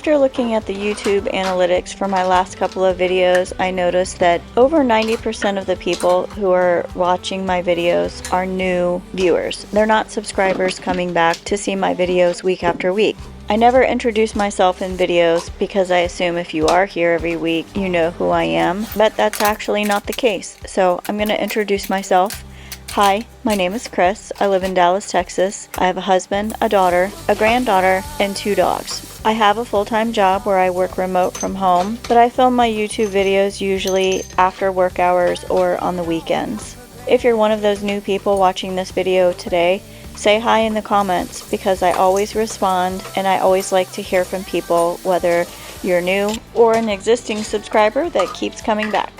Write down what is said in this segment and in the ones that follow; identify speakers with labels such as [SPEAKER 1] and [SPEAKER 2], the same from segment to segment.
[SPEAKER 1] After looking at the YouTube analytics for my last couple of videos, I noticed that over 90% of the people who are watching my videos are new viewers. They're not subscribers coming back to see my videos week after week. I never introduce myself in videos because I assume if you are here every week, you know who I am, but that's actually not the case. So I'm going to introduce myself. Hi, my name is Chris. I live in Dallas, Texas. I have a husband, a daughter, a granddaughter, and 2 dogs. I have a full-time job where I work remote from home, but I film my YouTube videos usually after work hours or on the weekends. If you're one of those new people watching this video today, say hi in the comments because I always respond and I always like to hear from people, whether you're new or an existing subscriber that keeps coming back.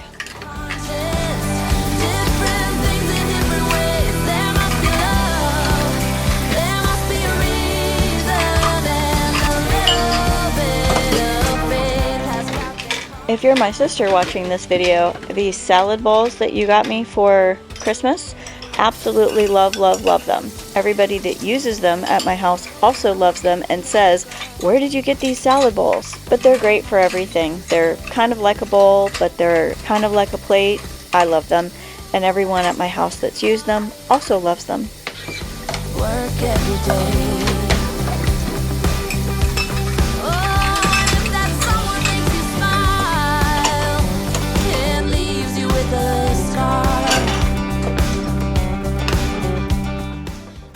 [SPEAKER 1] If you're my sister watching this video, these salad bowls that you got me for Christmas, absolutely love them. Everybody that uses them at my house also loves them and says, "Where did you get these salad bowls?" But they're great for everything. They're kind of like a bowl, but they're kind of like a plate. I love them, and everyone at my house that's used them also loves them. Work every day.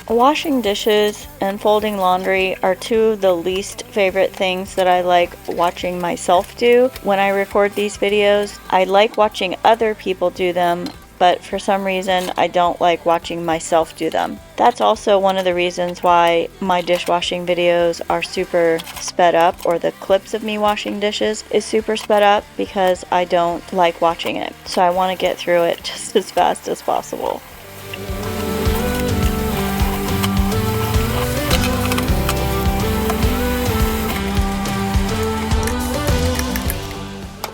[SPEAKER 1] Washing dishes and folding laundry are 2 of the least favorite things that I like watching myself do when I record these videos. I like watching other people do them, but for some reason I don't like watching myself do them. That's also one of the reasons why my dishwashing videos are super sped up, or the clips of me washing dishes is super sped up, because I don't like watching it. So I want to get through it just as fast as possible.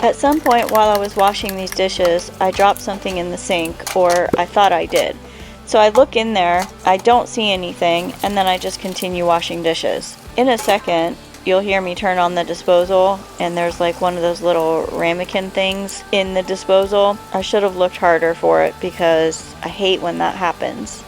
[SPEAKER 1] At some point while I was washing these dishes, I dropped something in the sink, or I thought I did. So I look in there, I don't see anything, and then I just continue washing dishes. In a second, you'll hear me turn on the disposal, and there's like one of those little ramekin things in the disposal. I should have looked harder for it because I hate when that happens.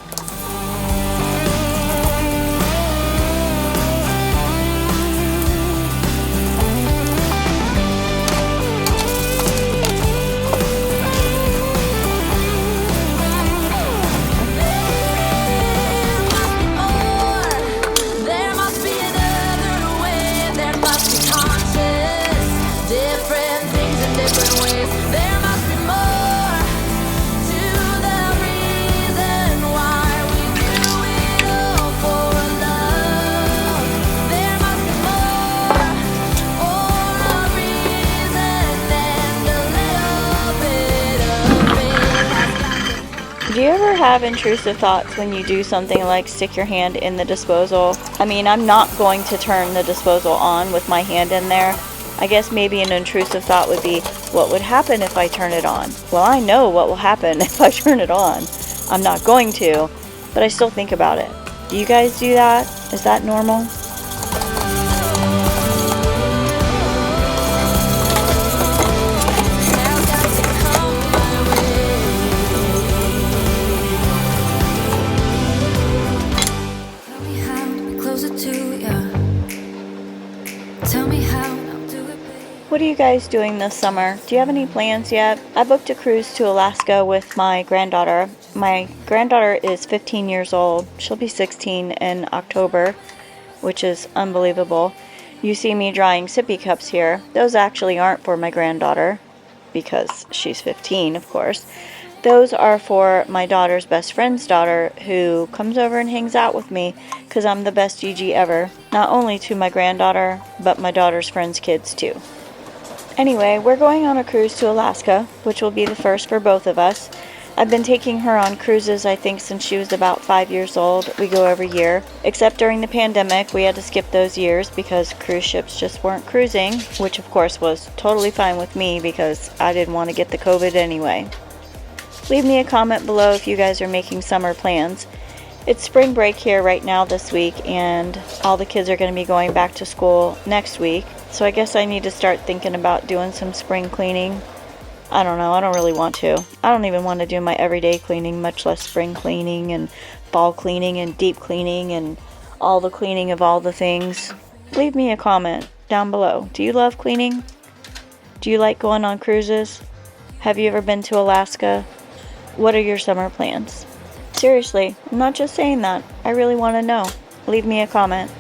[SPEAKER 1] Do you ever have intrusive thoughts when you do something like stick your hand in the disposal? I mean, I'm not going to turn the disposal on with my hand in there. I guess maybe an intrusive thought would be, what would happen if I turn it on? Well, I know what will happen if I turn it on. I'm not going to, but I still think about it. Do you guys do that? Is that normal? What are you guys doing this summer? Do you have any plans yet? I booked a cruise to Alaska with my granddaughter. My granddaughter is 15 years old. She'll be 16 in October, which is unbelievable. You see me drying sippy cups here. Those actually aren't for my granddaughter, because she's 15, of course. Those are for my daughter's best friend's daughter, who comes over and hangs out with me because I'm the best Gigi ever. Not only to my granddaughter, but my daughter's friends' kids too. Anyway, we're going on a cruise to Alaska, which will be the first for both of us. I've been taking her on cruises, I think, since she was about 5 years old. We go every year. Except during the pandemic, we had to skip those years because cruise ships just weren't cruising, which of course was totally fine with me because I didn't want to get the COVID anyway. Leave me a comment below if you guys are making summer plans. It's spring break here right now this week, and all the kids are going to be going back to school next week. So I guess I need to start thinking about doing some spring cleaning. I don't know, I don't really want to. I don't even want to do my everyday cleaning, much less spring cleaning and fall cleaning and deep cleaning and all the cleaning of all the things. Leave me a comment down below. Do you love cleaning? Do you like going on cruises? Have you ever been to Alaska? What are your summer plans? Seriously, I'm not just saying that. I really want to know. Leave me a comment.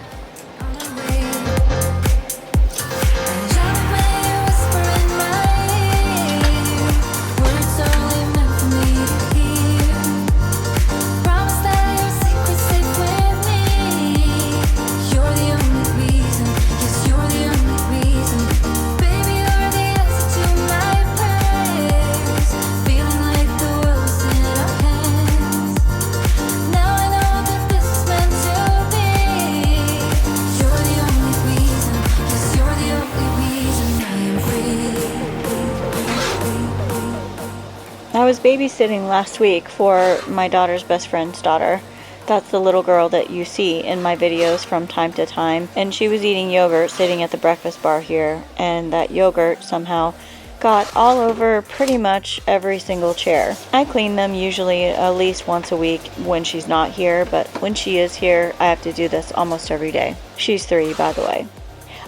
[SPEAKER 1] I was babysitting last week for my daughter's best friend's daughter. That's the little girl that you see in my videos from time to time. And she was eating yogurt sitting at the breakfast bar here. And that yogurt somehow got all over pretty much every single chair. I clean them usually at least once a week when she's not here. But when she is here, I have to do this almost every day. She's 3, by the way.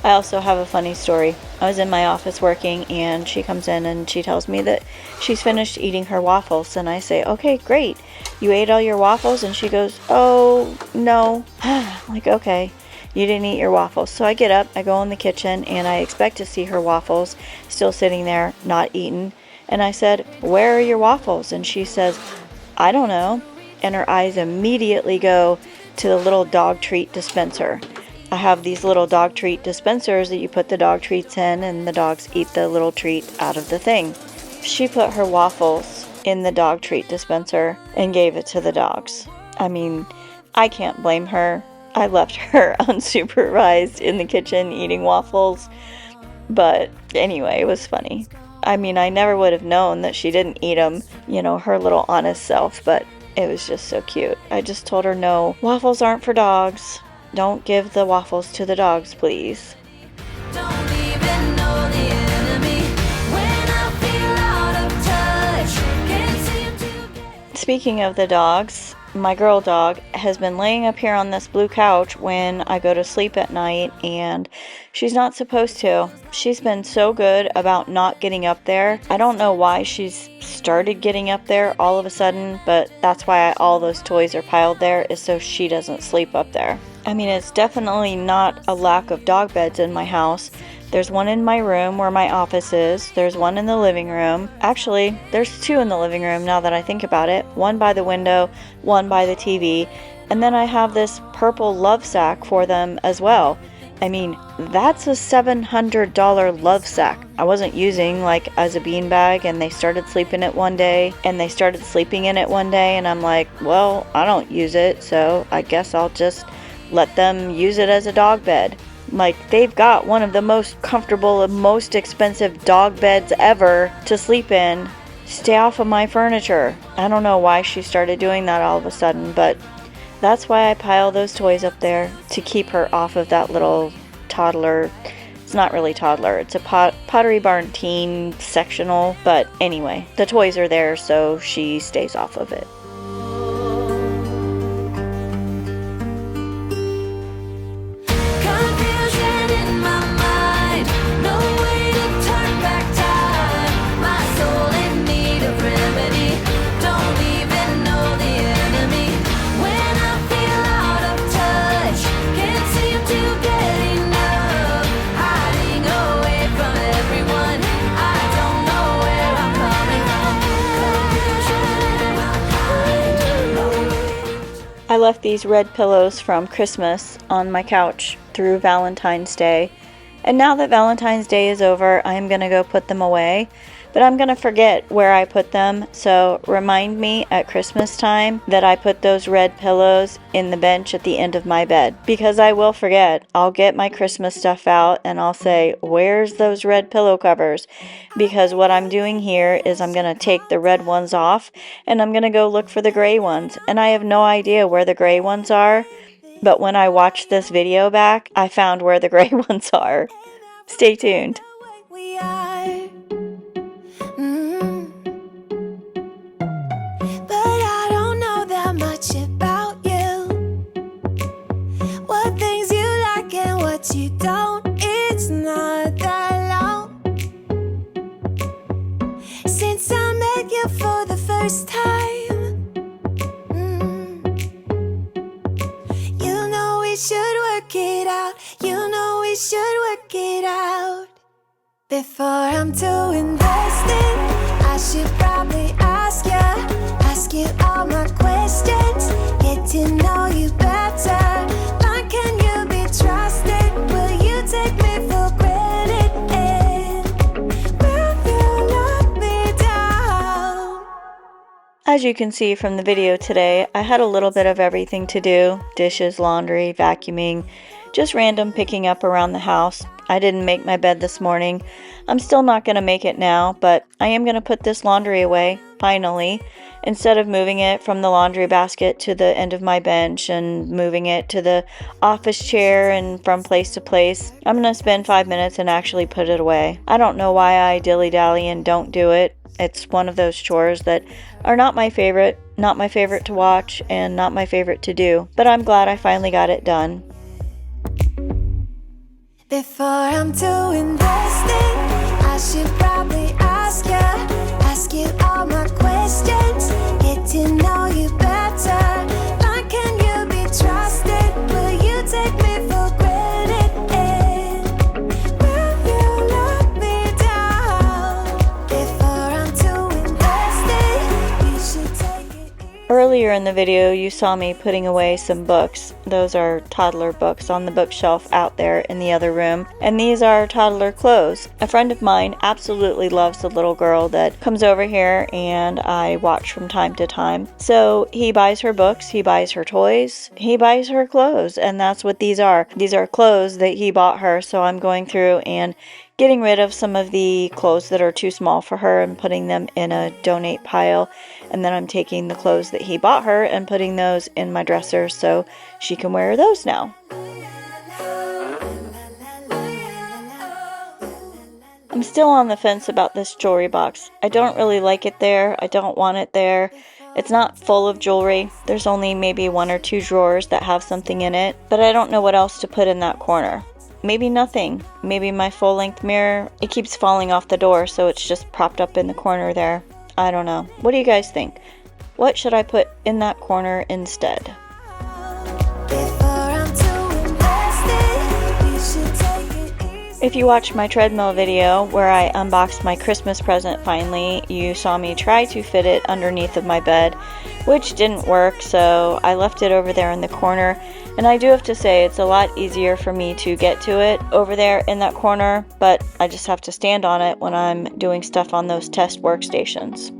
[SPEAKER 1] I also have a funny story. I was in my office working and she comes in and she tells me that she's finished eating her waffles, and I say, okay, great. You ate all your waffles? And she goes, oh, no. Like, okay, you didn't eat your waffles. So I get up, I go in the kitchen, and I expect to see her waffles still sitting there, not eaten. And I said, where are your waffles? And she says, I don't know. And her eyes immediately go to the little dog treat dispenser. I have these little dog treat dispensers that you put the dog treats in and the dogs eat the little treat out of the thing. She put her waffles in the dog treat dispenser and gave it to the dogs. I mean, I can't blame her. I left her unsupervised in the kitchen eating waffles. But anyway, it was funny. I mean, I never would have known that she didn't eat them, you know, her little honest self, but it was just so cute. I just told her, no, waffles aren't for dogs. Don't give the waffles to the dogs, please. Don't even know the enemy when I feel out of touch. Can't seem to get... Speaking of the dogs, my girl dog has been laying up here on this blue couch when I go to sleep at night, and she's not supposed to. She's been so good about not getting up there. I don't know why she's started getting up there all of a sudden, but that's why all those toys are piled there, is so she doesn't sleep up there. I mean, it's definitely not a lack of dog beds in my house. There's one in my room where my office is. There's one in the living room. Actually, there's 2 in the living room now that I think about it. One by the window, one by the TV. And then I have this purple love sack for them as well. I mean, that's a $700 love sack I wasn't using like as a beanbag, and they started sleeping in it one day, and I'm like, well, I don't use it, so I guess I'll just let them use it as a dog bed. Like, they've got one of the most comfortable and most expensive dog beds ever to sleep in. Stay off of my furniture. I don't know why she started doing that all of a sudden, but that's why I pile those toys up there, to keep her off of that little toddler. It's not really toddler, it's a Pottery Barn teen sectional, but anyway, the toys are there so she stays off of it. I left these red pillows from Christmas on my couch through Valentine's Day. And now that Valentine's Day is over, I'm going to go put them away. But I'm going to forget where I put them. So remind me at Christmas time that I put those red pillows in the bench at the end of my bed. Because I will forget. I'll get my Christmas stuff out and I'll say, where's those red pillow covers? Because what I'm doing here is I'm going to take the red ones off and I'm going to go look for the gray ones. And I have no idea where the gray ones are. But when I watched this video back, I found where the gray ones are. Stay tuned.
[SPEAKER 2] We are. But I don't know that much about you. What things you like and what you don't. It's not that long since I met you for the first time. You know we should work it out. You know we should work it out. Before I'm too invested, I should probably ask you all my questions, get to know you better. Like, can you be trusted? Will you take me for granted? And will you let me down?
[SPEAKER 1] As you can see from the video today, I had a little bit of everything to do. Dishes, laundry, vacuuming, just random picking up around the house. I didn't make my bed this morning. I'm still not going to make it now, but I am going to put this laundry away, finally. Instead of moving it from the laundry basket to the end of my bench and moving it to the office chair and from place to place, I'm going to spend 5 minutes and actually put it away. I don't know why I dilly-dally and don't do it. It's one of those chores that are not my favorite to watch, and not my favorite to do. But I'm glad I finally got it done.
[SPEAKER 2] Before I'm too invested, I should probably ask you all my questions, get to know you better. Like, can you be trusted? Will you take me for granted? And will you let me down? Before I'm too invested, you should take it easy.
[SPEAKER 1] Earlier in the video, you saw me putting away some books. Those are toddler books on the bookshelf out there in the other room. And these are toddler clothes. A friend of mine absolutely loves the little girl that comes over here and I watch from time to time. So he buys her books, he buys her toys, he buys her clothes, and that's what these are. These are clothes that he bought her, so I'm going through and getting rid of some of the clothes that are too small for her and putting them in a donate pile. And then I'm taking the clothes that he bought her and putting those in my dresser so she can wear those now. I'm still on the fence about this jewelry box. I don't really like it there. I don't want it there. It's not full of jewelry. There's only maybe 1 or 2 drawers that have something in it, but I don't know what else to put in that corner. Maybe nothing. Maybe my full-length mirror. It keeps falling off the door, so it's just propped up in the corner there. I don't know. What do you guys think? What should I put in that corner instead? If you watched my treadmill video where I unboxed my Christmas present finally, you saw me try to fit it underneath of my bed, which didn't work, so I left it over there in the corner. And I do have to say, it's a lot easier for me to get to it over there in that corner, but I just have to stand on it when I'm doing stuff on those test workstations.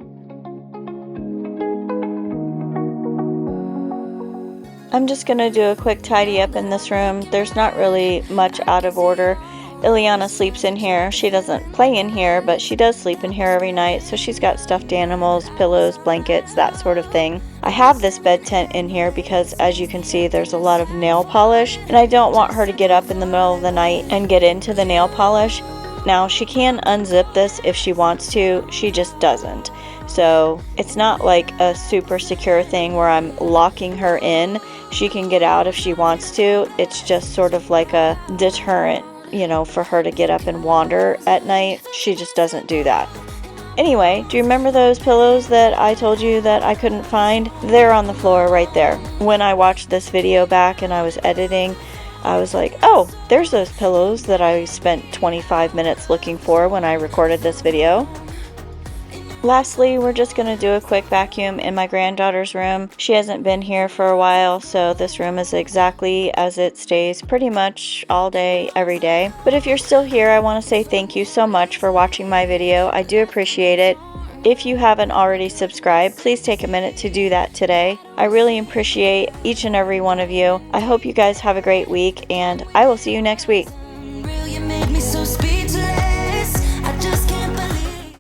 [SPEAKER 1] I'm just going to do a quick tidy up in this room. There's not really much out of order. Ileana sleeps in here. She doesn't play in here, but she does sleep in here every night, so she's got stuffed animals, pillows, blankets, that sort of thing. I have this bed tent in here because, as you can see, there's a lot of nail polish, and I don't want her to get up in the middle of the night and get into the nail polish. Now, she can unzip this if she wants to, she just doesn't. So it's not like a super secure thing where I'm locking her in. She can get out if she wants to. It's just sort of like a deterrent, you know, for her to get up and wander at night. She just doesn't do that. Anyway, do you remember those pillows that I told you that I couldn't find? They're on the floor right there. When I watched this video back and I was editing, I was like, oh, there's those pillows that I spent 25 minutes looking for when I recorded this video. Lastly, we're just going to do a quick vacuum in my granddaughter's room. She hasn't been here for a while, so this room is exactly as it stays pretty much all day, every day. But if you're still here, I want to say thank you so much for watching my video. I do appreciate it. If you haven't already subscribed, please take a minute to do that today. I really appreciate each and every one of you. I hope you guys have a great week, and I will see you next week.